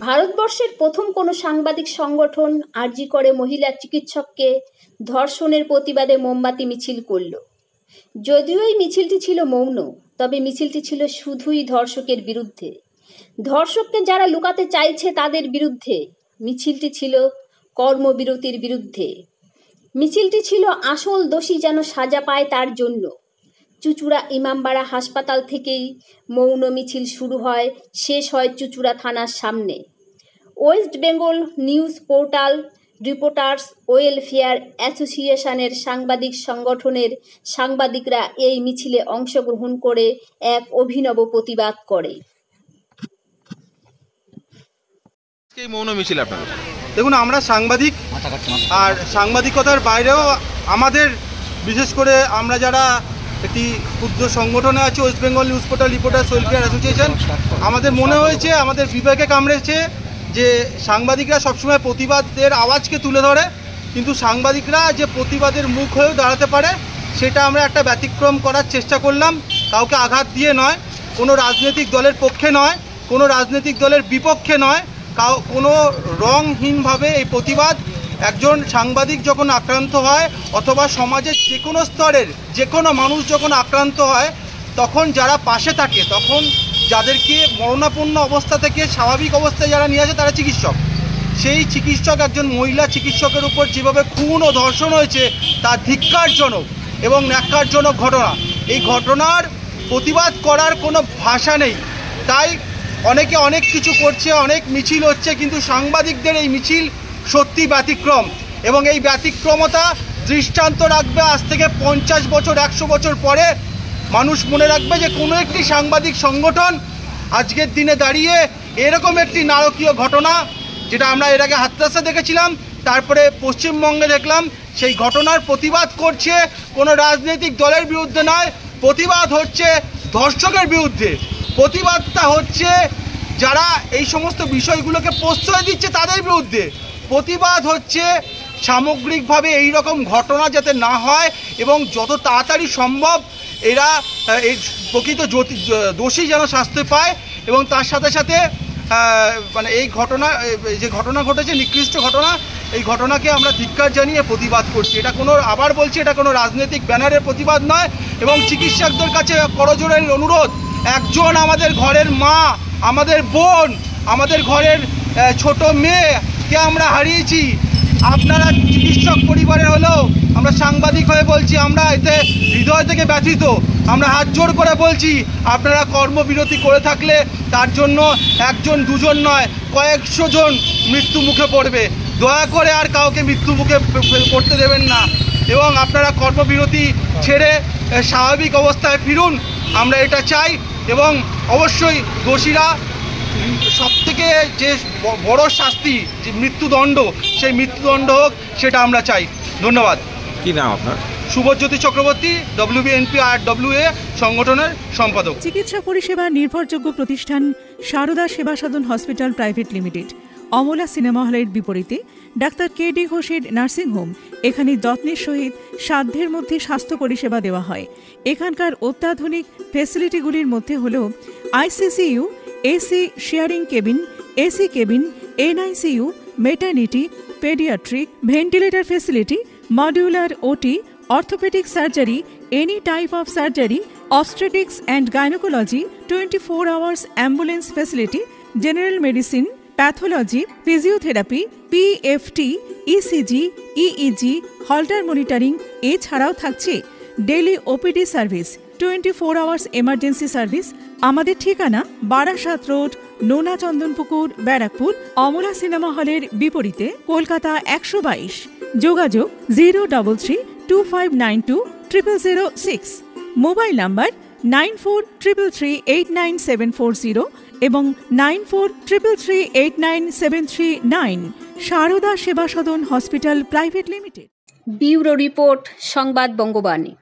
ভারতবর্ষের প্রথম কোনো সাংবাদিক সংগঠন আরজি করে মহিলা চিকিৎসককে ধর্ষণের প্রতিবাদে মোমবাতি মিছিল করল। যদিও এই মিছিলটি ছিল মৌন, তবে মিছিলটি ছিল শুধুই ধর্ষকের বিরুদ্ধে। ধর্ষককে যারা লুকাতে চাইছে তাদের বিরুদ্ধে। মিছিলটি ছিল কর্মবিরতির বিরুদ্ধে। মিছিলটি ছিল আসল দোষী যেন সাজা পায় তার জন্য। চুঁচুড়া ইমামবাড়া হাসপাতাল থেকেই মৌন মিছিল শুরু হয়, শেষ হয় চুঁচুড়া থানার সামনে। West Bengal news portal reporters welfare অ্যাসোসিয়েশনের সাংবাদিক সংগঠনের সাংবাদিকরা এই মিছিলে অংশগ্রহণ করে এক অভিনব প্রতিবাদ করে। এই মৌন মিছিল আপনাদের, দেখুন, আমরা সাংবাদিক, আর সাংবাদিকতার বাইরেও আমাদের বিশেষ করে আমরা যারা একটি ক্ষুদ্র সংগঠনে আছি, West Bengal news portal reporters welfare association, আমাদের মনে হয়েছে, আমাদের বিবেকে কামড়েছে যে সাংবাদিকরা সবসময় প্রতিবাদের আওয়াজকে তুলে ধরে, কিন্তু সাংবাদিকরা যে প্রতিবাদের মুখ হয়েও দাঁড়াতে পারে সেটা আমরা একটা ব্যতিক্রম করার চেষ্টা করলাম। কাউকে আঘাত দিয়ে নয়, কোনো রাজনৈতিক দলের পক্ষে নয়, কোনো রাজনৈতিক দলের বিপক্ষে নয়, কোনো রংহীনভাবে এই প্রতিবাদ। একজন সাংবাদিক যখন আক্রান্ত হয় অথবা সমাজের যে কোনো স্তরের যে কোনো মানুষ যখন আক্রান্ত হয়, তখন যারা পাশে থাকে, তখন যাদেরকে মরণাপন্ন অবস্থা থেকে স্বাভাবিক অবস্থায় যারা নিয়ে আসে তারা চিকিৎসক। সেই চিকিৎসক, একজন মহিলা চিকিৎসকের উপর যেভাবে খুন ও ধর্ষণ হয়েছে তা ধিক্কারজনক এবং ন্যাক্কারজনক ঘটনা। এই ঘটনার প্রতিবাদ করার কোনো ভাষা নেই। তাই অনেকে অনেক কিছু করছে, অনেক মিছিল হচ্ছে, কিন্তু সাংবাদিকদের এই মিছিল সত্যি ব্যতিক্রম, এবং এই ব্যতিক্রমতা দৃষ্টান্ত রাখবে আজ থেকে 50 বছর 100 বছর পরে। মানুষ মনে রাখবে যে কোনো একটি সাংবাদিক সংগঠন আজকের দিনে দাঁড়িয়ে এরকম একটি নারকীয় ঘটনা, যেটা আমরা এর আগে হাতরাসে দেখেছিলাম, তারপরে পশ্চিমবঙ্গে দেখলাম, সেই ঘটনার প্রতিবাদ করছে কোনো রাজনৈতিক দলের বিরুদ্ধে নয়, প্রতিবাদ হচ্ছে ধর্ষকের বিরুদ্ধে। প্রতিবাদটা হচ্ছে যারা এই সমস্ত বিষয়গুলোকে প্রশ্রয় দিচ্ছে তাদের বিরুদ্ধে। প্রতিবাদ হচ্ছে সামগ্রিকভাবে এই রকম ঘটনা যাতে না হয় এবং যত তাড়াতাড়ি সম্ভব এরা এই প্রকৃত দোষী যেন শাস্তি পায়। এবং তার সাথে সাথে মানে এই ঘটনা, যে ঘটনা ঘটেছে নিকৃষ্ট ঘটনা, এই ঘটনাকে আমরা ধিক্কার জানিয়ে প্রতিবাদ করছি। এটা কোনো, আবার বলছি, এটা কোনো রাজনৈতিক ব্যানারের প্রতিবাদ নয়। এবং চিকিৎসকদের কাছে করজোড়ের অনুরোধ, একজন আমাদের ঘরের মা, আমাদের বোন, আমাদের ঘরের ছোট মেয়েকে আমরা হারিয়েছি। আপনারা চিকিৎসক পরিবারের হলেও আমরা সাংবাদিক হয়ে বলছি, আমরা এতে হৃদয় থেকে ব্যথিত। আমরা হাত জোর করে বলছি, আপনারা কর্মবিরতি করে থাকলে তার জন্য একজন দুজন নয়, কয়েকশো জন মৃত্যু মুখে পড়বে। দয়া করে আর কাউকে মৃত্যু মুখে পড়তে দেবেন না, এবং আপনারা কর্মবিরতি ছেড়ে স্বাভাবিক অবস্থায় ফিরুন, আমরা এটা চাই। এবং অবশ্যই দোষীরা সবথেকে যে বড় শাস্তি, যে মৃত্যুদণ্ড, সেই মৃত্যুদণ্ড হোক, সেটা আমরা চাই। ধন্যবাদ। কি নাম আপনার? শুভজ্যোতি চক্রবর্তী, WBNP-RWA সংগঠনের সম্পাদক। চিকিৎসা পরিষেবা নির্ভরযোগ্য প্রতিষ্ঠান Sarada Seva Sadan hospital private limited, Amala cinema হলের বিপরীতে ডাক্তার KD ঘোষের নার্সিংহোম। এখানে যত্নের সহিত সাধ্যের মধ্যে স্বাস্থ্য পরিষেবা দেওয়া হয়। এখানকার অত্যাধুনিক ফেসিলিটিগুলির মধ্যে হল ICCU, AC sharing cabin, AC cabin, NICU, maternity, paediatric, ventilator facility, modular OT, orthopaedic surgery, any type of surgery, obstetrics and gynecology, 24 hours ambulance facility, general medicine, pathology, physiotherapy, PFT, ECG, EEG, Holter monitoring. এছাড়াও থাকছে daily OPD service, 24 hours emergency service. আমাদের ঠিকানা Barasat road, নোনা Chandanpukur, Barrackpore, Amala cinema হলের বিপরীতে, কলকাতা 122। যোগাযোগ 03325920006। Mobile number 9433389740 এবং 9433389739। Sarada Seva Sadan hospital private limited. Bureau report, সংবাদ বঙ্গবাণী।